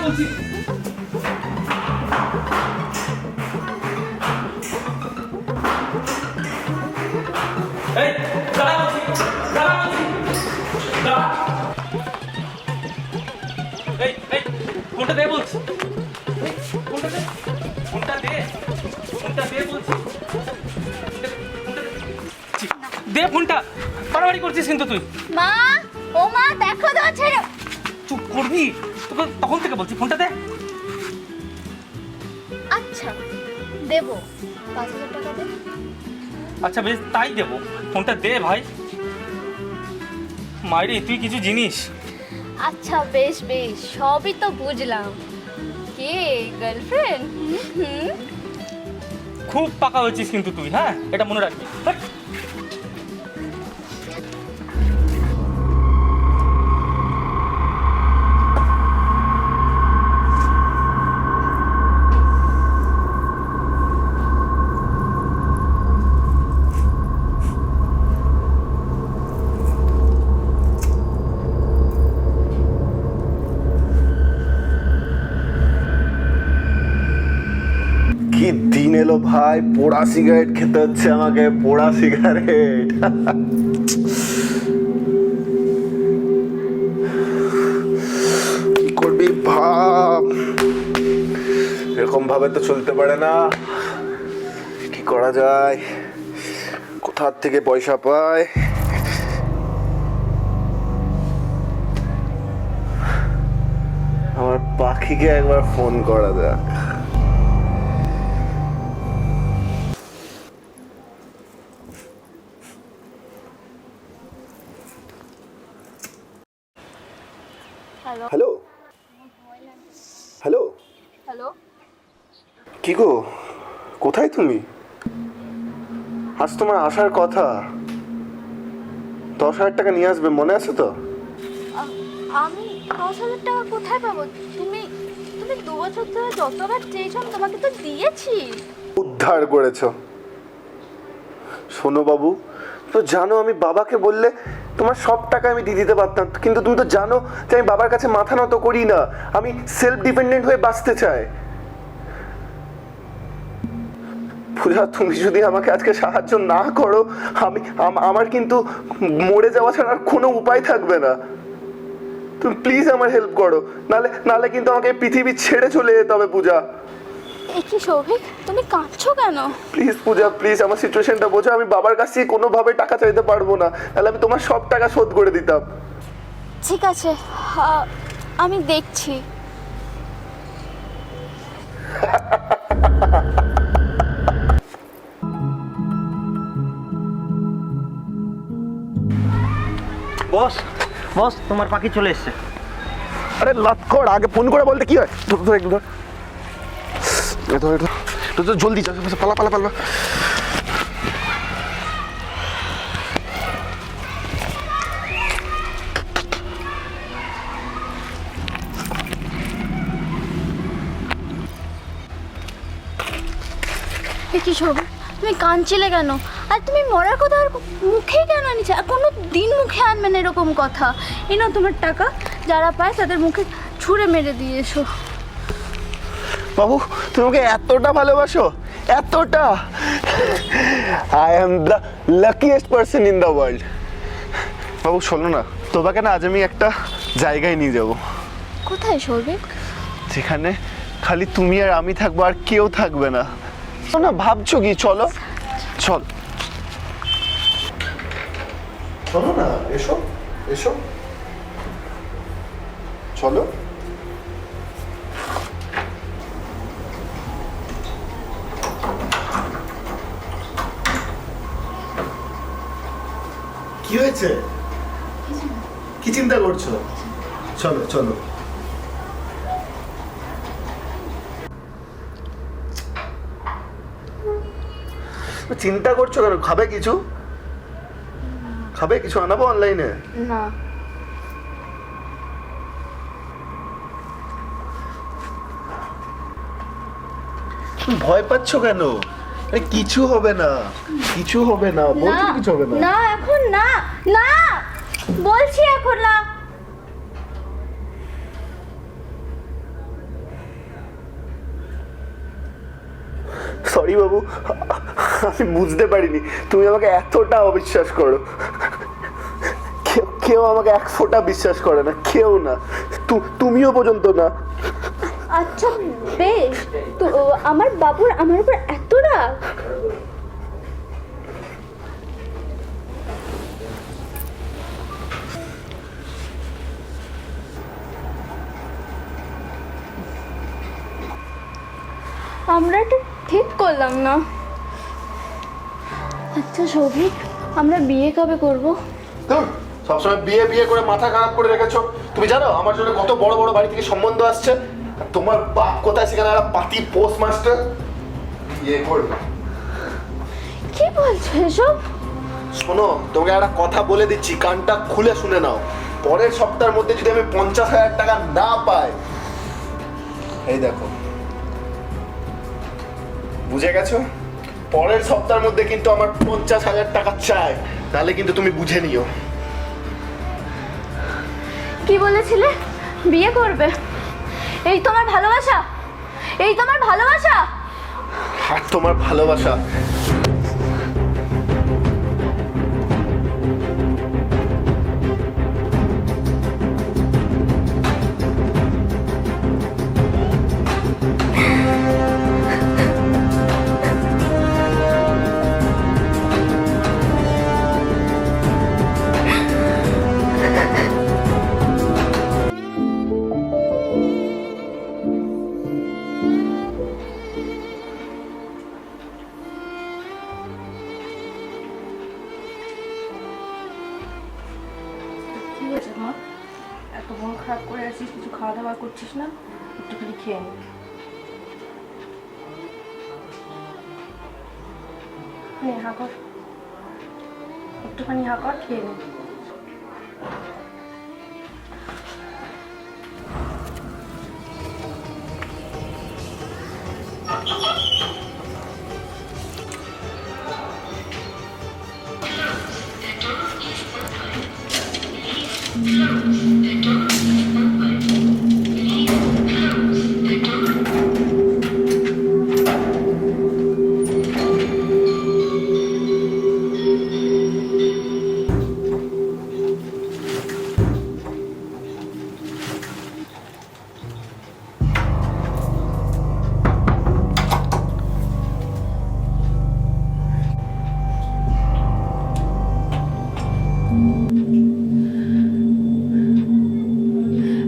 বলছি ফোনটা দে বলছি, ফোনটা দে বলছি, দে ফোনটা। বাড়াবাড়ি করছিস কিন্তু তুই। মা, ও মা দেখো তো ছেড়ে। চুপ করবি? তোকে তখন থেকে বলছি ফোনটা দে। আচ্ছা দেবো, 5,000 টাকা দে। আচ্ছা বেশ তাই দেবো, ফোনটা দে ভাই। মাইরে তুই কিছু জিনিস। আচ্ছা বেশ বেশ, সবই তো বুঝলাম। কে গার্লফ্রেন্ড? খুব পাকা হয়েছিস কিন্তু তুই, হ্যাঁ এটা মনে রাখবি। কি দিন এলো ভাই, পোড়া সিগারেট খেতে হচ্ছে আমাকে, পোড়া সিগারেট। কি করবি ভাব, এরকম ভাবে তো চলতে পারে না। কি করা যায়, কোথার থেকে পয়সা পায়? আমার পাখিকে একবার ফোন করা যাক। হ্যালো হ্যালো হ্যালো, হ্যালো, কি গো, কোথায় তুমি? আজ তোমার আসার কথা, 10,000 টাকা নিয়ে আসবে, মনে আছে তো? আমি 10,000 টাকা কোথায় পাবো? তুমি 2 বছর ধরে যতবার চেয়েছো আমি তোমাকে তো দিয়েছি। উদ্ধার করেছো। শোনো বাবু, তো জানো আমি বাবাকে বললে তোমার সব টাকা আমি দিয়ে দিতে পারতাম, কিন্তু তুমি তো জানো যে আমি বাবার কাছে মাথা নত করি না, আমি সেলফ ডিপেন্ডেন্ট হয়ে বাঁচতে চাই। পূজা, তুমি যদি আমাকে আজকে সাহায্য না করো, আমার কিন্তু মরে যাওয়া ছাড়া আর কোনো উপায় থাকবে না। তুমি প্লিজ আমার হেল্প করো, নালে কিন্তু আমাকে এই পৃথিবী ছেড়ে চলে যেতে হবে। পূজা, এ কি সৌভিক, তুমি কাঁদছো কেন? প্লিজ পূজা, প্লিজ আমার সিচুয়েশনটা বোঝো। আমি বাবার কাছ থেকে কোনোভাবে টাকা চাইতে পারবো না, তাহলে আমি তোমার সব টাকা শোধ করে দিতাম। ঠিক আছে, আমি দেখছি। বস বস, তোমার পাখি চলে এসছে। আরে লক্ষ্য, আগে ফোন করে বলতে কি হয়? ধর একটু ধর, তো জলদি যা, পালা পালা পালা। কি সৌভিক, তুমি কাঁদছিলে কেন? আর তুমি মরার কথা আর মুখে কেন আনিছে? আর কোনো দিন মুখে আনবে না এরকম কথা। এই নাও তোমার টাকা, যারা পায় তাদের মুখে ছুঁড়ে মেরে দিয়ে এসো। বাবু, তুমি আমাকে এতটা ভালোবাসো, এতটা? I am the luckiest person in the world. বাবু শোনো না, তোমাকে না আজ আমি একটা জায়গায় নিয়ে যাব। কোথায় সৌভিক? যেখানে খালি তুমি আর আমি থাকবো, আর কেউ থাকবে না। না ভাবছো কি? চলো চল, চলো না, এসো এসো, চলো। কি হয়েছে? কি চিন্তা করছো? চলো চলো। চিন্তা করছো কেন? খাবে কিছু? খাবে কিছু? আনাবো অনলাইনে? না। ভয় পাচ্ছ কেন? আরে কিছু হবে না, কিছু হবে না, বলছি তো কিছু হবে না। না এখন না, না বলছি এখন না। সরি বাবু, আমি বুঝতে পারিনি তুমি আমাকে এতটা অবিশ্বাস করো। কেউ আমাকে এক ফোঁটা বিশ্বাস করে না, কেউ না, তুমিও পর্যন্ত না। আচ্ছা বেশ, তো আমার বাবুর আমার উপর এত রাগ? আমরা এটা ঠিক করলাম না। আচ্ছা সৌভিক, আমরা বিয়ে কবে করব? সবসময় বিয়ে বিয়ে করে মাথা খারাপ করে রেখেছো। তুমি জানো আমার জন্য কত বড় বড় বাড়ি থেকে সম্বন্ধ আসছে? তোমার বাপ কোথায় সেখানে একটা পাতি পোস্ট মাস্টার বিয়ে করবে। কি বলছো এসব? শোনো, তোমাকে একটা কথা বলে দিচ্ছি, কানটা খুলে শুনে নাও। পরের সপ্তাহের মধ্যে যদি আমি 50,000 টাকা না পাই, এই দেখো, বুঝে গেছো? পরের সপ্তাহের মধ্যে কিন্তু আমার 50,000 টাকা চাই, তাহলে কিন্তু তুমি বুঝে নিও। কি বলেছিলে? বিয়ে করবে? এই তোমার ভালোবাসা? এই তোমার ভালোবাসা? আর তোমার ভালোবাসা কি হয়েছে মা? এত মন খারাপ করে আছিস, কিছু খাওয়া দাওয়া করছিস না? একটুখানি খেয়ে নি। নে হা কর, একটুখানি হা কর, খেয়ে নে।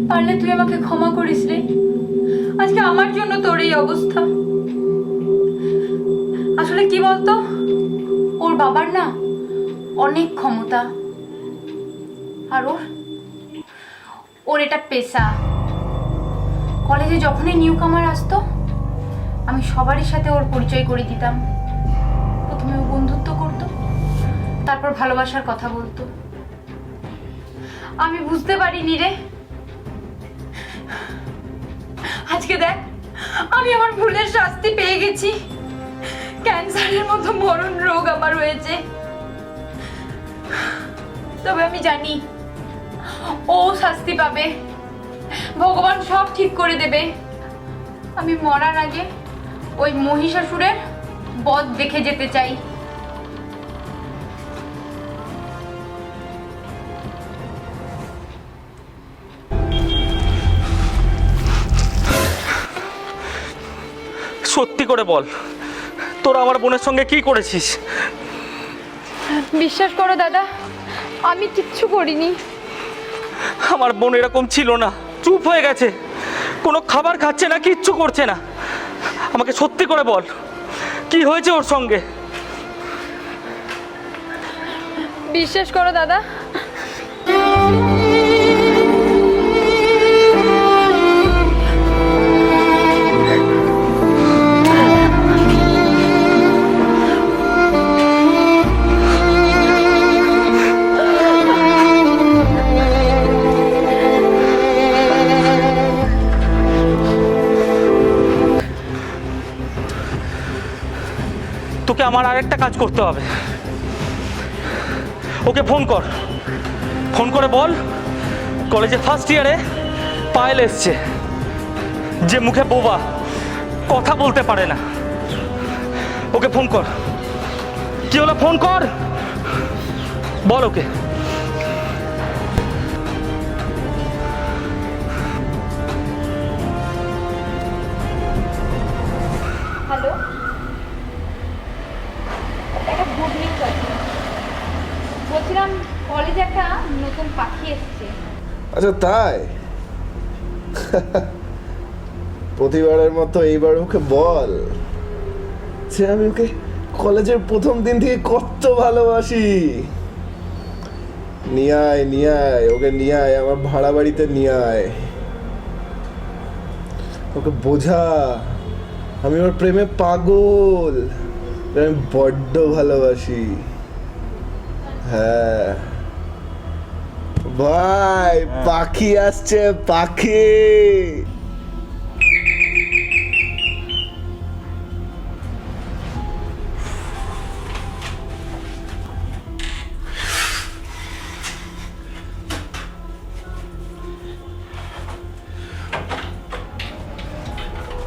পারলে তুই আমাকে ক্ষমা করিস রে। আজকে আমার জন্য তোর এই অবস্থা। আসলে কি বলতো, ওর বাবার না অনেক ক্ষমতা, আর ওর এটা পেশা। কলেজে যখনই নিউ কামার আসতো, আমি সবারই সাথে ওর পরিচয় করে দিতাম। প্রথমে ও বন্ধুত্ব করতো, তারপর ভালোবাসার কথা বলতো। আমি বুঝতে পারিনি রে। আজকে দেখ, আমি আমার ভুলের শাস্তি পেয়ে গেছি। ক্যান্সারের মতো মরণ রোগ আমার হয়েছে। তবে আমি জানি ও শাস্তি পাবে, ভগবান সব ঠিক করে দেবে। আমি মরার আগে ওই মহিষাসুরের বধ দেখে যেতে চাই। সত্যি করে বল, তোরা আমার বোনের সঙ্গে কি করেছিস? বিশ্বাস করো দাদা, আমি কিচ্ছু করিনি। আমার বোন এরকম ছিল না, চুপ হয়ে গেছে, কোনো খাবার খাচ্ছে না, কিচ্ছু করছে না। আমাকে সত্যি করে বল, কি হয়েছে ওর সঙ্গে? বিশ্বাস করো দাদা, আমার আরেকটা কাজ করতে হবে। ওকে ফোন কর, ফোন করে বল কলেজে ফার্স্ট ইয়ারে পায়েল এসছে, যে মুখে বোবা, কথা বলতে পারে না। ওকে ফোন কর। কি হলো, ফোন কর, বল ওকে। হ্যালো, একটা গুড নিউজ আছে। বলছিলাম কলেজে একটা নতুন পাখি এসেছে। আচ্ছা তাই? প্রতিবারের মতো এইবার ওকে বল যে আমি ওকে কলেজের প্রথম দিন থেকে কত ভালোবাসি। নিয়ে আয় ওকে, নিয়ে আয় আমার ভাড়া বাড়িতে, নিয়ে আয় ওকে, বোঝা আমি ওর প্রেমে পাগল, আমি বড্ড ভালোবাসি। হ্যাঁ ভাই, পাখি আসছে, পাখি।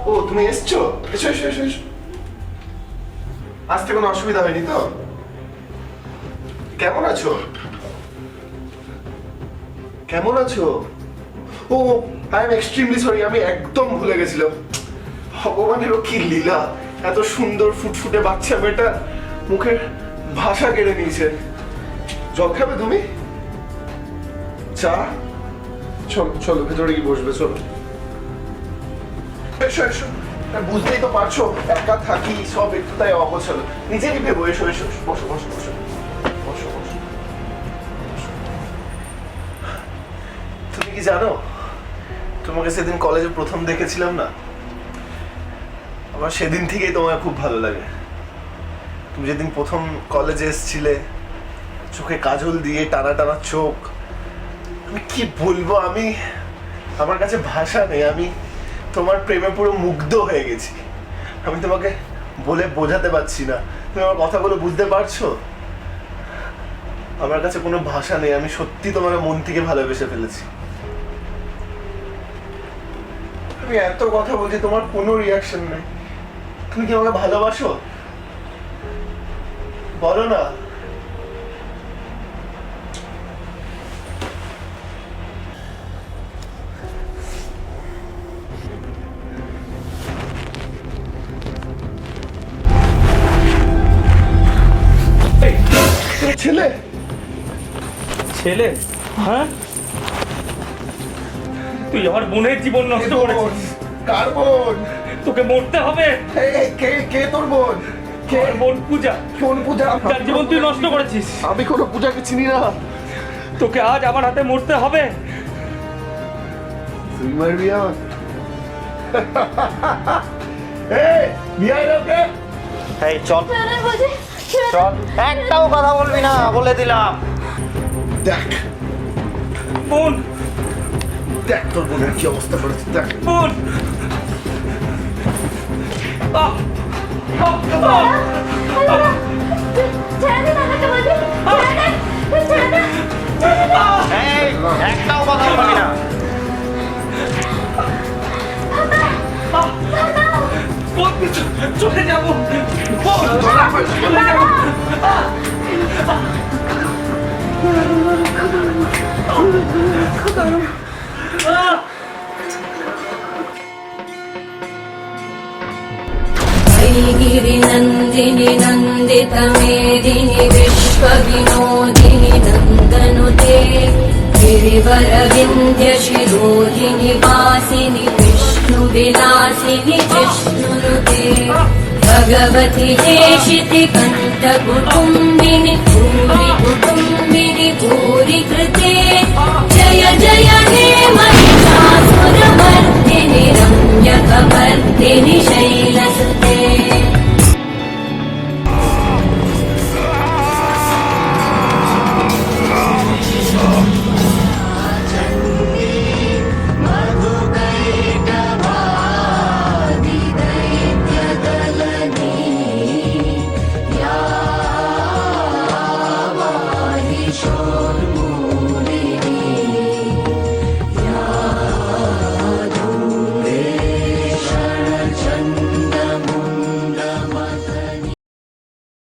ও তুমি এসছো? এসো এসো এসো এসো। আসতে কোনো অসুবিধা হয়নি তো? কেমন আছো? কেমন আছো? ও আই এম এক্সট্রিমলি সরি, আমি একদম ভুলে গেছিলাম। ভগবানেরও কি লীলা, এত সুন্দর ফুটফুটে বাচ্চা মেয়েটা মুখের ভাষা কেড়ে নিয়েছে। জল খাবে তুমি? চা? চলো চলো ভেতরে গিয়ে বসবে, চলো। এসো এসো, বুঝতেই তো পারছো একা থাকি, সব একটু তাই অগোছালো। নিজেরই ভেবো, এসো এসো, বসো বসো বসো বসো বসো। তুমি কি জানো, তোমাকে সেদিন কলেজে প্রথম দেখেছিলাম না, আমার সেদিন থেকেই তোমায় খুব ভালো লাগে। তুমি যেদিন প্রথম কলেজে এসেছিলে, চোখে কাজল দিয়ে টানা টানা চোখ, আমি কি বলবো, আমার কাছে ভাষা নেই। আমি তোমার প্রেমে পুরো মুগ্ধ হয়ে গেছি। আমি তোমাকে বলে বোঝাতে পারছি না, তুমি আমার কথাগুলো বুঝতে পারছো? আমার কাছে কোনো ভাষা নেই, আমি সত্যি তোমাকে মন থেকে ভালোবেসে ফেলেছি। আমি এত কথা বলছি, তোমার কোনো রিয়াকশন নেই। তুমি কি আমাকে ভালোবাসো? বলো না। ছেলে ছেলে? হ্যাঁ, তুই আমার বোনের জীবন নষ্ট করেছিস। কার বোন? তোকে মরতে হবে। কে কে তোর বোন? কে? আমার বোন পূজা, কোন পূজা? যার জীবন তুই নষ্ট করেছিস। আমি কোনো পূজাকে চিনি না। তোকে আজ আমার হাতে মরতে হবে। তুই মারবি আমার? এই বিয়ে লোকে, এই চল ছেড়ে বলছি, চল, একটাও কথা বলবি না, বলে দিলাম। দেখ বোন, দেখ তোর বোনের কি অবস্থা করেছে, দেখ। বোন। আহ! আহ! আহ! ছেড়ে দে আমাকে বলছি, ছেড়ে দে, ছেড়ে দে। এই একটাও কথা বলবি না। বোন, চলে যাবো। বোন, চলে যাবো। गिरिनन्दिनि नन्दितमेदिनि विश्वविनोदिनि नन्दनुते गिरिवरविन्ध्यशिरोधिनि वासिनि विष्णुविलासिनि जिष्णुनुते भगवति देशिति कण्ठकुटुम्बिनि भूरि कुटुम्बिनि भूरि कृते जय जय हे महिषासुरमर्दिनि रम्यकपर्दिनि शैलसुते আশার